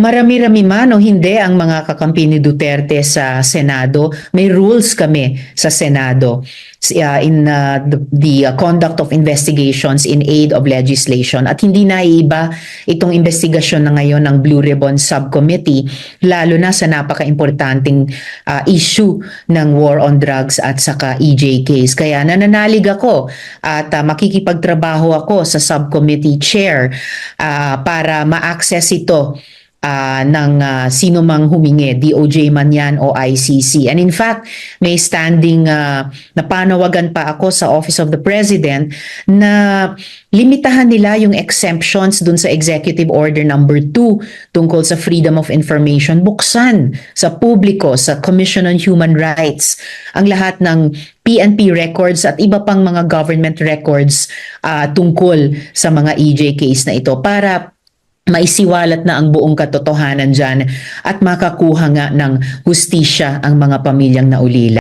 Marami-rami man o hindi ang mga kakampi ni Duterte sa Senado, may rules kami sa Senado in the conduct of investigations in aid of legislation. At hindi naiiba itong investigasyon na ngayon ng Blue Ribbon Subcommittee, lalo na sa napaka-importanting issue ng war on drugs at saka EJ case. Kaya nananalig ako at makikipagtrabaho ako sa subcommittee chair para ma-access ito ng sino mang humingi, DOJ man yan o ICC. And in fact, may standing napanawagan pa ako sa Office of the President na limitahan nila yung exemptions dun sa Executive Order number 2 tungkol sa freedom of information. Buksan sa publiko, sa Commission on Human Rights, ang lahat ng PNP records at iba pang mga government records tungkol sa mga EJ case na ito para maisiwalat na ang buong katotohanan dyan at makakuha nga ng hustisya ang mga pamilyang naulila.